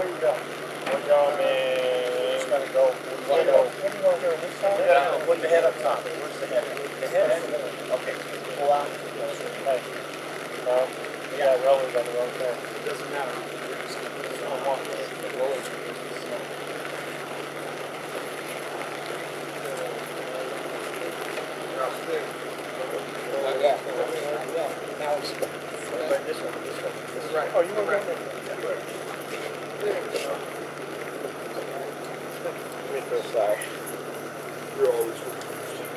One down and just gotta go. Where do you want to go? This side? Yeah, put the head up top. Where's the head? The head? Okay. Pull out. Hey. You got rollers on the wrong side. It doesn't matter. Just don't walk the rollers. Yeah. Now it's this one. This is right. Oh, you want to go there? This side. You're always.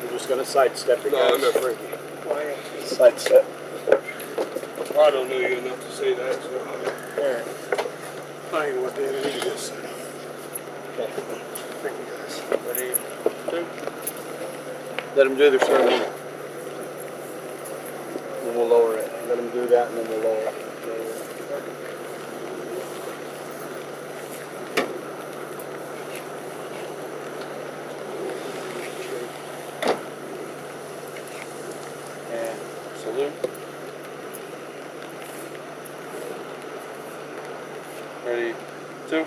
You're just gonna sidestep it. No, I'm not breaking. Sidestep. I don't know you enough to say that, so There. I ain't what they need this. Okay. Thank you guys. Ready? Two. Let them do their ceremony. Then we'll lower it. Let them do that, and then we'll lower it. And salute. Ready? Two.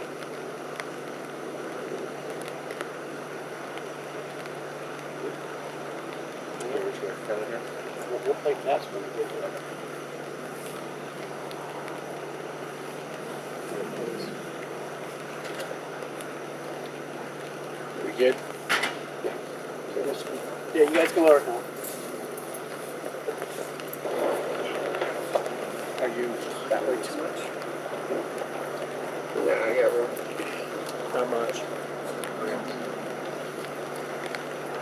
We'll play cats when we get to that. We good? Yeah, you guys can lower it now. Are you that way too much? Yeah, I got room. Not much.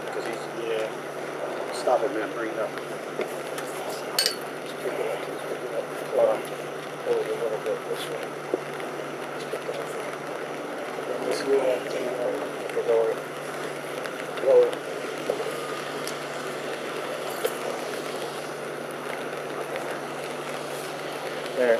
Because he's, yeah. Stop it, man. Bring it up. Just pick it up. Just pick it up. Hold it a little bit this way. Just pick it up. This way. Okay, lower it. Lower it. There.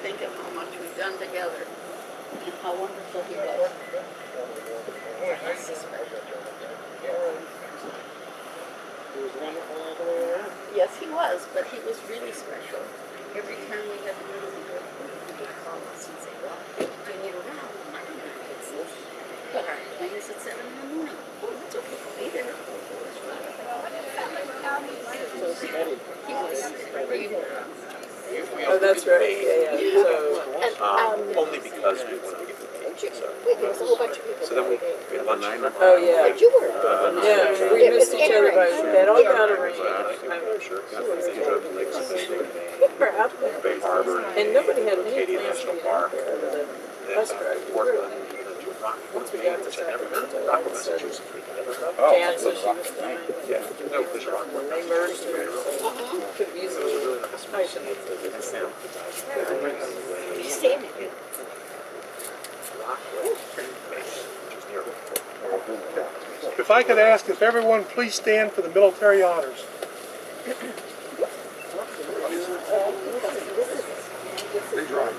Think of how much we've done together and how wonderful he was. He was wonderful all the way around. Yes, he was, but he was really special. Every time we had to do he would call us and say, well, do you need a ride? I don't know. It's this. But our plane is at 7 in the morning. Oh, that's okay. I'll be there. So steady. He was Oh, that's right. Yeah, yeah. So, Only because we wanted to get the page. So, wait, there was a whole bunch of people. so then we had a bunch of oh yeah. But you were. Yeah, we missed each other by that all got around. sure got the things out of the lakes of We're out there. Bay Harbor, And nobody had any Acadia plans to National be Park, out there other than then bus drive. Portland, to Rockport, Once we got to which I'd never been to. Rockport, Massachusetts. We'd never been. Kansas, she was fine. Yeah, no, there's Rockport. They merged her. Could have used it. I should have. You stand it. If I could ask if everyone please stand for the military honors. They drive.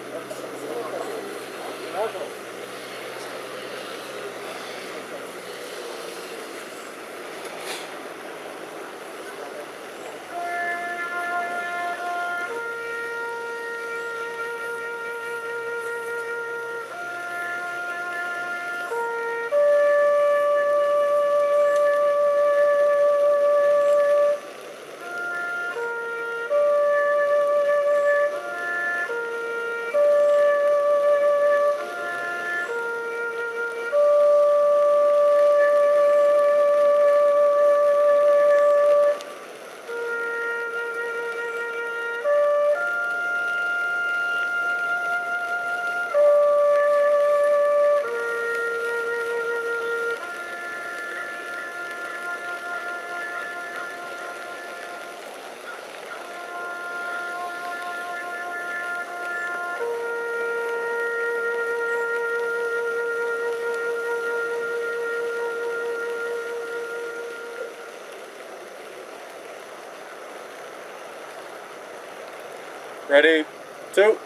Ready, 2.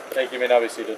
Thank you. You may now be seated.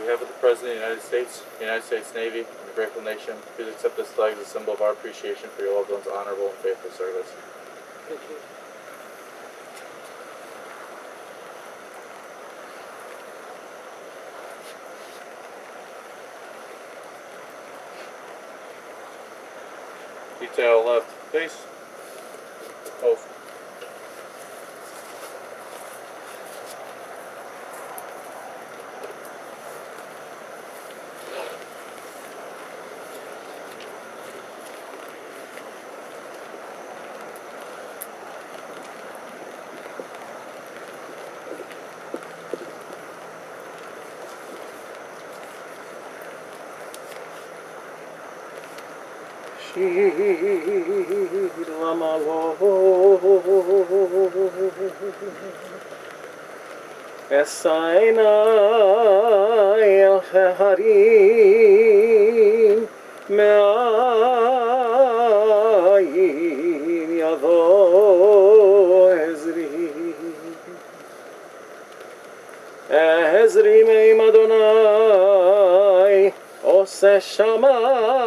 behalf of the President of the United States Navy, and the grateful nation, please accept this flag as a symbol of our appreciation for your loved ones' honorable and faithful service. Thank you. Detail left, please. Oath. Esaina el harim me'ayin yavo Ezri me'im Adonai ose shamayim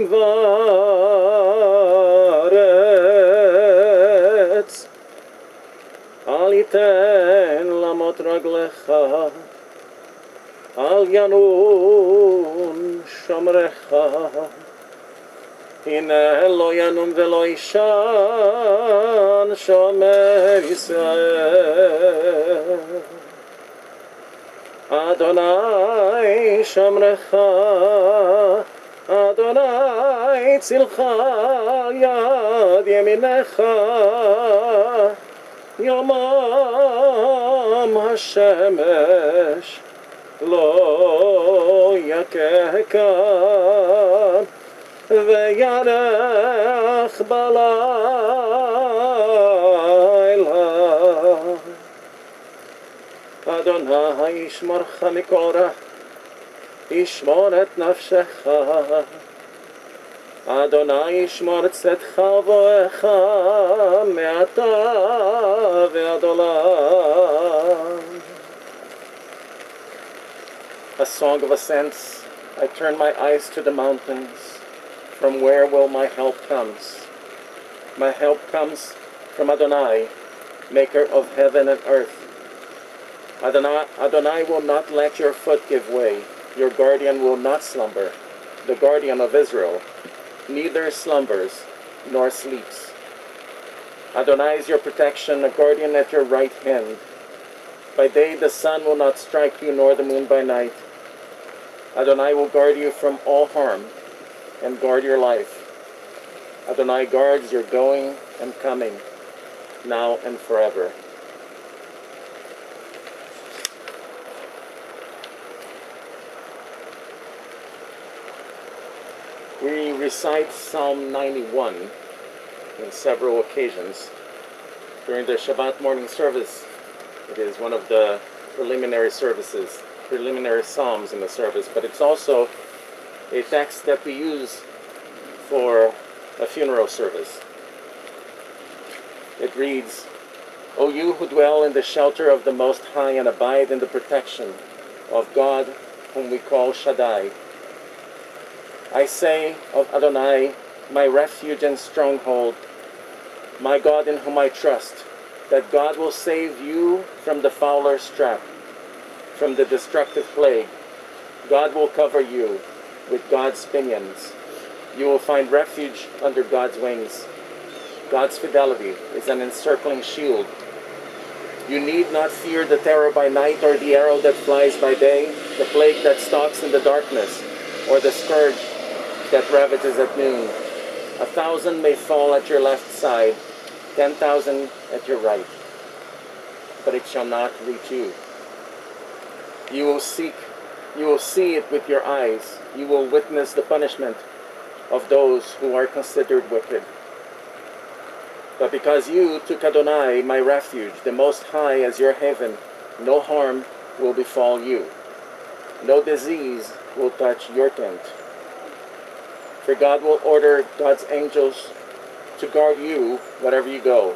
v'aretz Al yiten lamot raglecha Al yanun shomrecha Hine lo yanun velo ishan shomer Yisrael Adonai shomrecha Adonai tzilcha yad yeminecha Yomam hashemesh lo yakehkan v'yarech balayla Adonai yishmorcha mikol ra yishmor et nafshecha Adonai yishmor tzedcha v'echa me'ata ve'ad olam. A song of ascents, I turn my eyes to the mountains. From where will my help come? My help comes from Adonai, maker of heaven and earth. Adonai will not let your foot give way. Your guardian will not slumber. The guardian of Israel neither slumbers nor sleeps. Adonai is your protection, a guardian at your right hand. By day the sun will not strike you, nor the moon by night. Adonai will guard you from all harm and guard your life. Adonai guards your going and coming, now and forever. We recite Psalm 91 on several occasions. During the Shabbat morning service, it is one of the preliminary psalms in the service, but it's also a text that we use for a funeral service. It reads, O you who dwell in the shelter of the Most High and abide in the protection of God, whom we call Shaddai. I say of Adonai, my refuge and stronghold, my God in whom I trust, that God will save you from the fowler's trap, from the destructive plague. God will cover you with God's pinions. You will find refuge under God's wings. God's fidelity is an encircling shield. You need not fear the terror by night, or the arrow that flies by day, the plague that stalks in the darkness, or the scourge that ravages at noon. 1,000 may fall at your left side, 10,000 at your right, but it shall not reach you. You will see it with your eyes. You will witness the punishment of those who are considered wicked. But because you took Adonai, my refuge, the Most High, as your haven, no harm will befall you. No disease will touch your tent. For God will order God's angels to guard you wherever you go.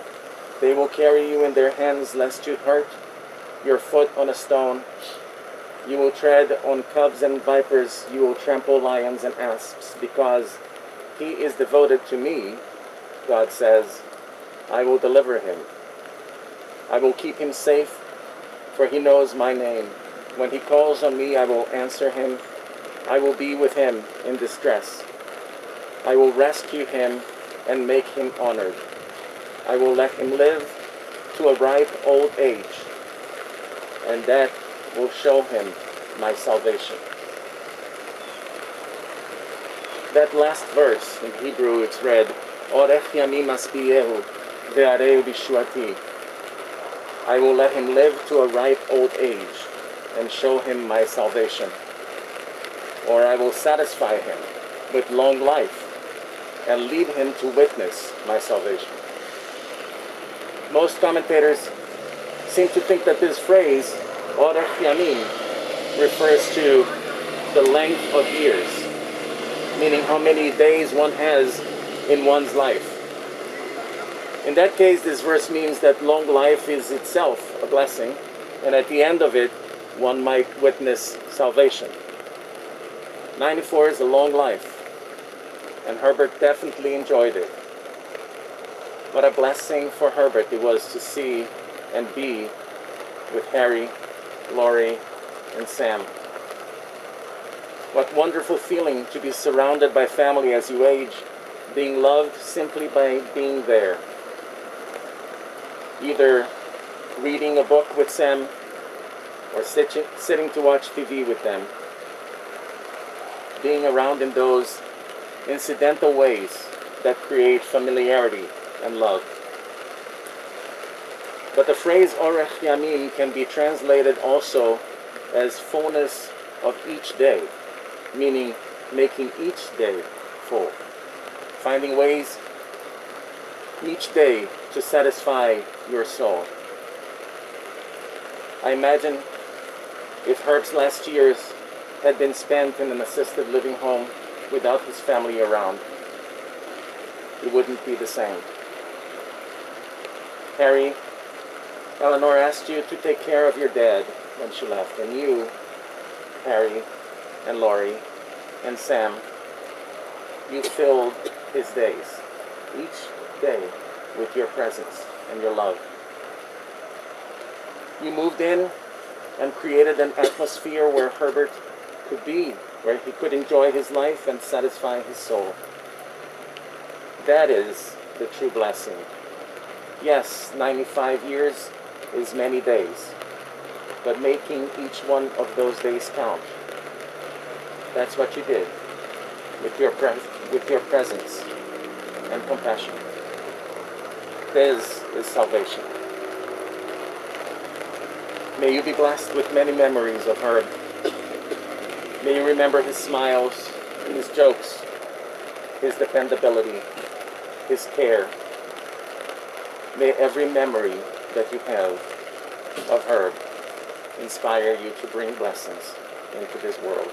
They will carry you in their hands lest you hurt your foot on a stone. You will tread on cubs and vipers, you will trample lions and asps, because he is devoted to me, God says, I will deliver him. I will keep him safe, for he knows my name. When he calls on me, I will answer him. I will be with him in distress. I will rescue him and make him honored. I will let him live to a ripe old age, and that will show him my salvation. That last verse in Hebrew, it's read, Orech yamim aspiehu ve'areu bishuati. I will let him live to a ripe old age and show him my salvation. Or I will satisfy him with long life and lead him to witness my salvation. Most commentators seem to think that this phrase, Orech yamim, refers to the length of years, meaning how many days one has in one's life. In that case, this verse means that long life is itself a blessing, and at the end of it, one might witness salvation. 94 is a long life, and Herbert definitely enjoyed it. What a blessing for Herbert it was to see and be with Harry, Laurie, and Sam. What wonderful feeling to be surrounded by family as you age, being loved simply by being there. Either reading a book with Sam or sitting to watch TV with them. Being around in those incidental ways that create familiarity and love. But the phrase Orech Yamim can be translated also as fullness of each day, meaning making each day full. Finding ways each day to satisfy your soul. I imagine if Herb's last years had been spent in an assisted living home without his family around, it wouldn't be the same. Harry, Eleanor asked you to take care of your dad when she left, and you, Harry, and Laurie, and Sam, you filled his days, each day, with your presence and your love. You moved in and created an atmosphere where Herbert could be, where he could enjoy his life and satisfy his soul. That is the true blessing. Yes, 95 years is many days, but making each one of those days count. That's what you did with your presence and compassion. This is salvation. May you be blessed with many memories of Herb. May you remember his smiles, his jokes, his dependability, his care. May every memory that you have of Herb inspire you to bring blessings into this world.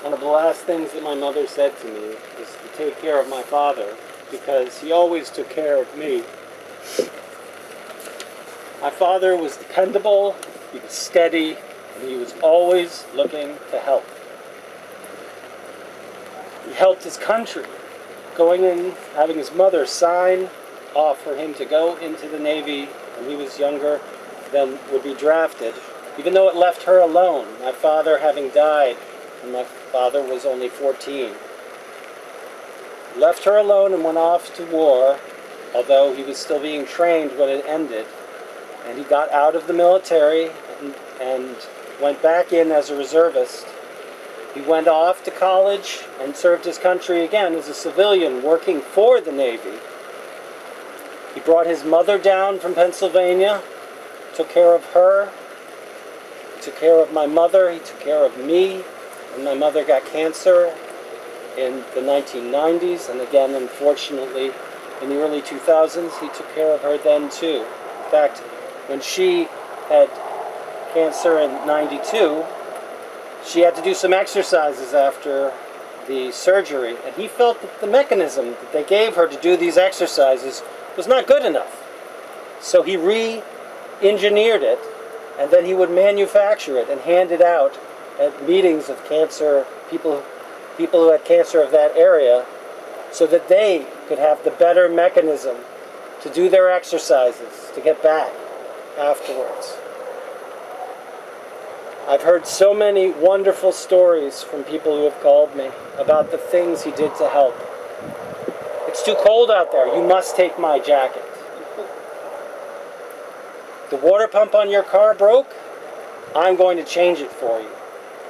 One of the last things that my mother said to me was to take care of my father, because he always took care of me. My father was dependable, he was steady, and he was always looking to help. He helped his country, going in, having his mother sign off for him to go into the Navy when he was younger than would be drafted, even though it left her alone, my father having died when my father was only 14. Left her alone and went off to war, although he was still being trained when it ended. And he got out of the military and went back in as a reservist. He went off to college and served his country again as a civilian working for the Navy. He brought his mother down from Pennsylvania, took care of her, he took care of my mother, he took care of me. When my mother got cancer in the 1990s, and again, unfortunately, in the early 2000s, he took care of her then too. In fact, when she had cancer in 92, she had to do some exercises after the surgery, and he felt that the mechanism that they gave her to do these exercises was not good enough. So he re-engineered it, and then he would manufacture it and hand it out at meetings of cancer people who had cancer of that area, so that they could have the better mechanism to do their exercises to get back afterwards. I've heard so many wonderful stories from people who have called me about the things he did to help. It's too cold out there. You must take my jacket. The water pump on your car broke. I'm going to change it for you,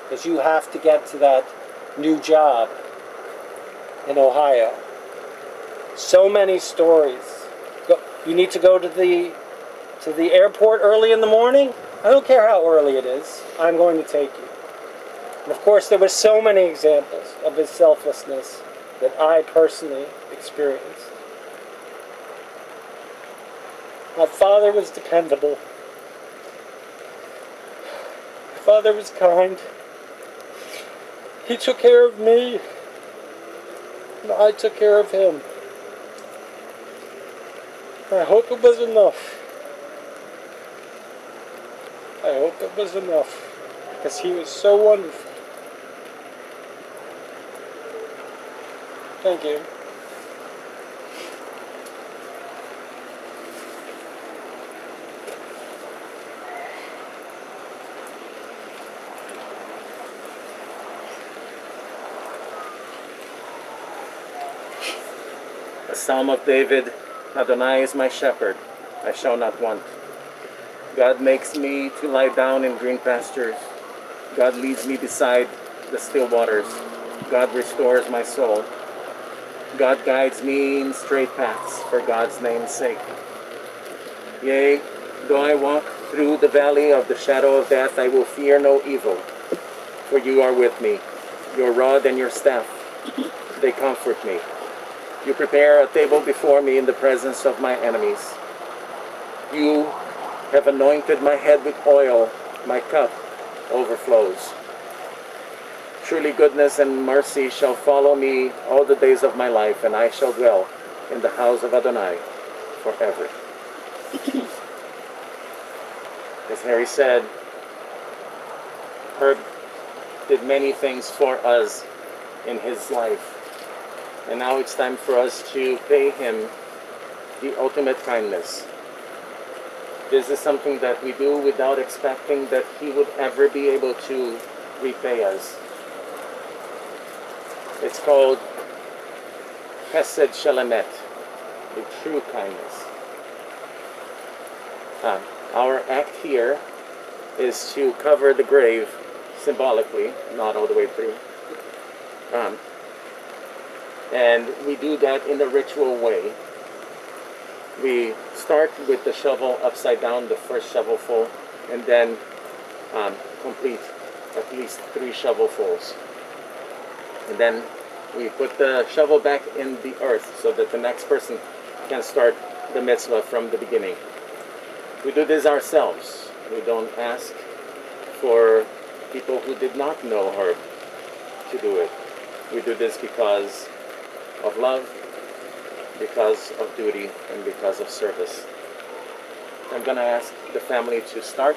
because you have to get to that new job in Ohio. So many stories. You need to go to the airport early in the morning? I don't care how early it is. I'm going to take you. And of course, there were so many examples of his selflessness that I personally experienced. My father was dependable. My father was kind. He took care of me, and I took care of him. I hope it was enough. I hope it was enough, because he was so wonderful. Thank you. A Psalm of David, Adonai is my shepherd, I shall not want. God makes me to lie down in green pastures. God leads me beside the still waters. God restores my soul. God guides me in straight paths for God's name's sake. Yea, though I walk through the valley of the shadow of death, I will fear no evil, for you are with me. Your rod and your staff, they comfort me. You prepare a table before me in the presence of my enemies. You have anointed my head with oil, my cup overflows. Surely goodness and mercy shall follow me all the days of my life, and I shall dwell in the house of Adonai forever. As Harry said, Herb did many things for us in his life. And now it's time for us to pay him the ultimate kindness. This is something that we do without expecting that he would ever be able to repay us. It's called Chesed Shalamet, the true kindness. Our act here is to cover the grave symbolically, not all the way through. And we do that in a ritual way. We start with the shovel upside down, the first shovelful, and then complete at least 3 shovelfuls. And then we put the shovel back in the earth so that the next person can start the mitzvah from the beginning. We do this ourselves. We don't ask for people who did not know Herb to do it. We do this because of love, because of duty, and because of service. I'm going to ask the family to start.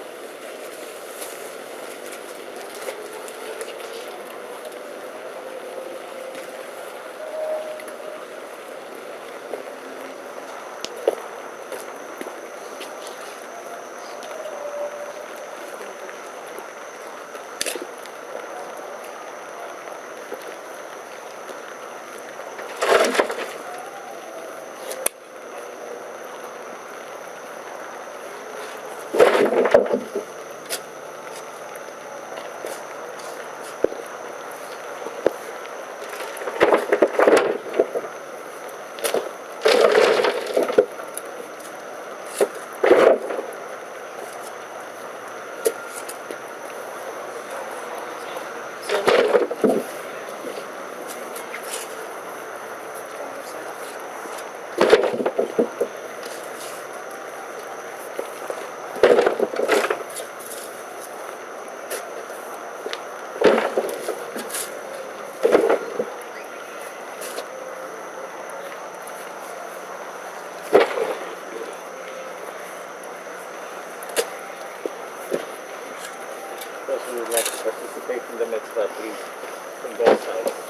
would like to participate in the mitzvah, please, from both sides.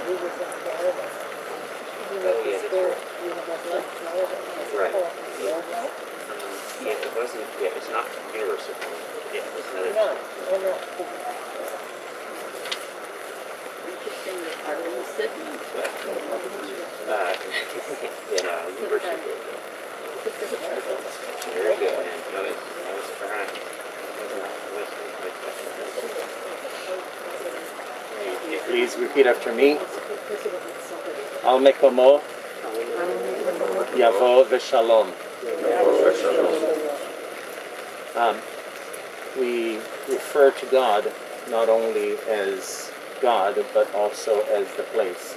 He was in Florida. He was there. Right. Yeah, it wasn't, yeah, it's not universal. Yeah, it's not. Interesting that our little siblings. You know, university. Very good, man. That was fine. Please repeat after me. Al mekomo yavo v'shalom. We refer to God not only as God, but also as the place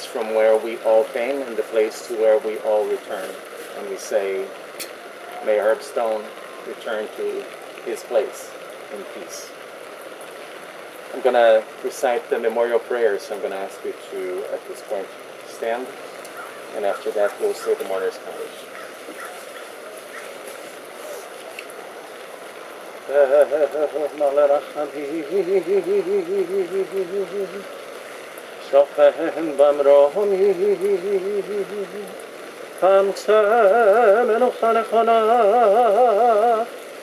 from where we all came and the place to where we all return. And we say, may Herbstone return to his place in peace. I'm going to recite the memorial prayer, so I'm going to ask you to, at this point, stand. And after that, we'll say the mourner's college. Shochen bamromi Kamse menucha nechona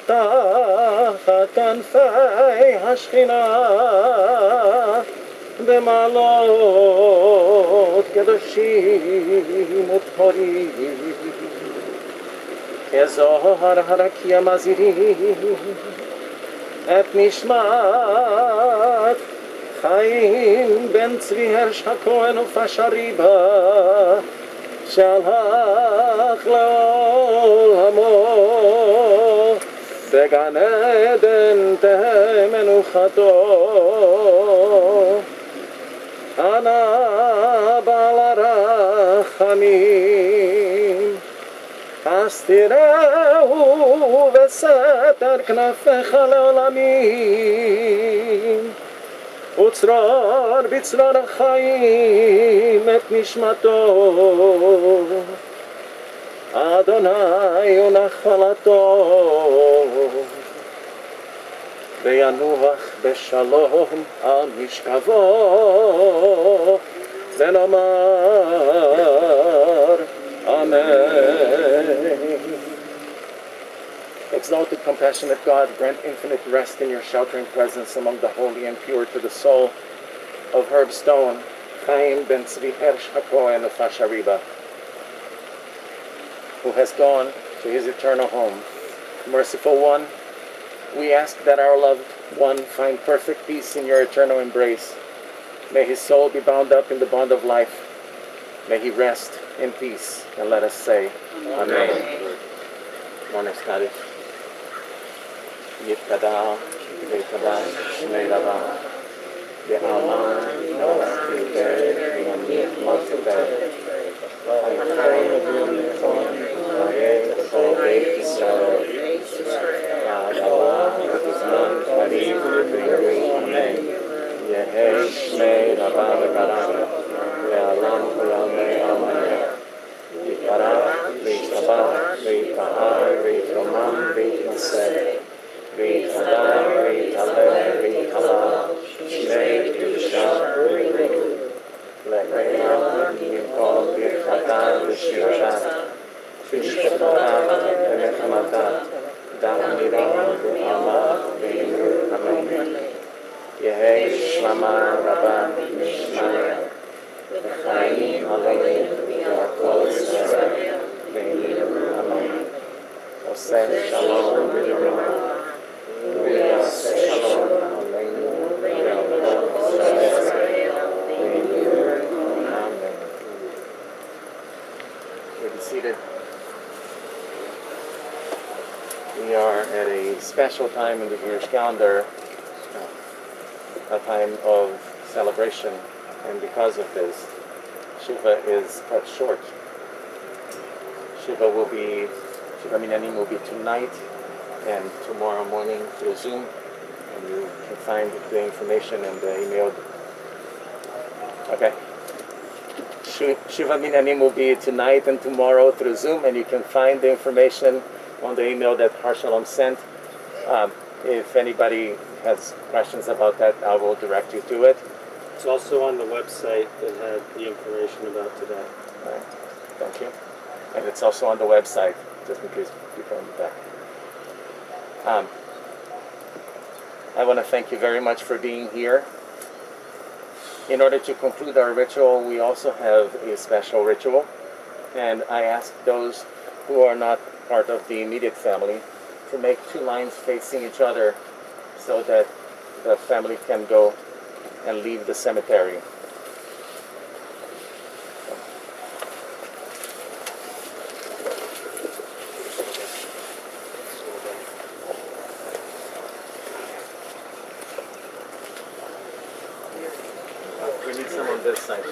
Tachat anfei hashchina B'malot kedoshim uthorim Kezohar harakia mazirim Et nishmat Chaim ben Tzvi Hersh HaKohen ufashariba Shalach le'olamo Began Eden tehe menuchato Ana ba'al harachamim Astireu v'seter knafecha le'olamim Utzrar bitzrar chaim et nishmato Adonai unachalato Ve'yanuach b'shalom al mishkavo Ve'nomar Amen. Exalted, compassionate God, grant infinite rest in your sheltering presence among the holy and pure to the soul of Herbstone, Chaim ben Tzvi Hersh HaKohen of Fashariba, who has gone to his eternal home. Merciful One, we ask that our loved one find perfect peace in your eternal embrace. May his soul be bound up in the bond of life. May he rest in peace. And let us say, Amen. Mourner's Kaddish. Yitkada, Yitkada, Shnei Rava, Be'alma, Noah, Yitkada, Yamit, Masibed, Haychayim, Yom, Hayeh, Beit Yisrael, Yad Allah, Yizman, Karim, Amen. Yehei, Shnei Rava, Be'alam, Be'alam, Amen. Yitkada, Yitkada, Yitkada, Yitkada, Yitkada, Veit Hadar, Veit Haleh, Veit Halal, Shnei Kedusha, Le'Re'am, Yimkol, Birchatam, V'Shirashat, V'Shkotam, V'Nechamatat, Da'amiram, V'Amah, V'Yimur, Amen. Yehei Shlama Rabba, Mishmaya, V'Chaim, Aleim, V'Yakol, Yisrael, V'Yimur, Amen. Oseh Shalom, V'Yimur, Shalom, Amen. We'll be seated. We are at a special time in the Jewish calendar, a time of celebration, and because of this, Shiva is cut short. Shiva Minanim will be tonight and tomorrow morning through Zoom, and you can find the information in the email. Okay. Shiva Minanim will be tonight and tomorrow through Zoom, and you can find the information on the email that Harshalom sent. If anybody has questions about that, I will direct you to it. It's also on the website that had the information about today. Right. Thank you. And it's also on the website, just in case people in the back. I want to thank you very much for being here. In order to conclude our ritual, we also have a special ritual. And I ask those who are not part of the immediate family to make 2 lines facing each other so that the family can go and leave the cemetery. We need some on this side.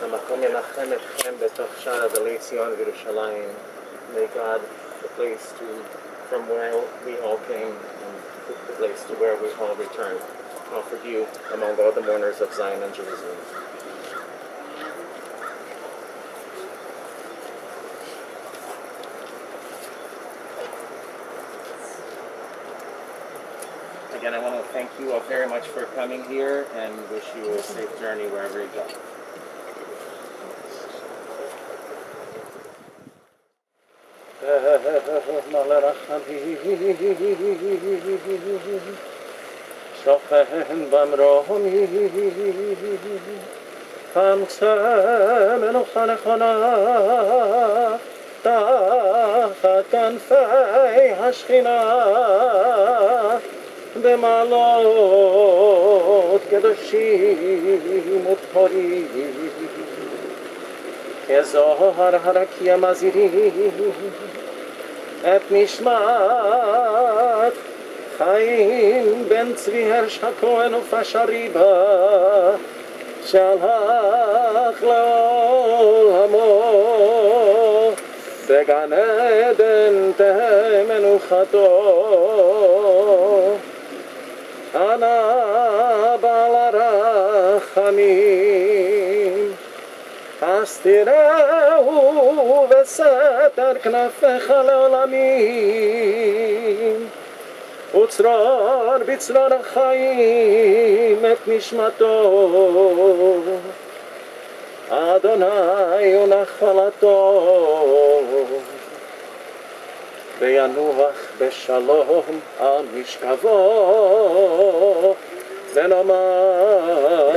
המקום ינחם אתכם בתוך שאר אבלי ציון וירושלים. May God, the place from where we all came, and the place to where we all return, offered you among all the mourners of Zion and Jerusalem. Again, I want to thank you all very much for coming here and wish you a safe journey wherever you go. שוכן במרומים, חמצה מנוחה נכונה, תחת כנפי השכינה, במעלות קדושים וטהורים, כזוהר הרקיע מזהירים את נשמת חיים בן צבי הרש הכהן ופשריבה שהלך לעולמו בגן עדן תהא מנוחתו. אנא בעל הרחמים הסתירהו וסתר כנפיך לעולמים וצרור בצרור החיים את נשמתו. אדוני הוא נחלתו וינוח בשלום על משכבו ונאמר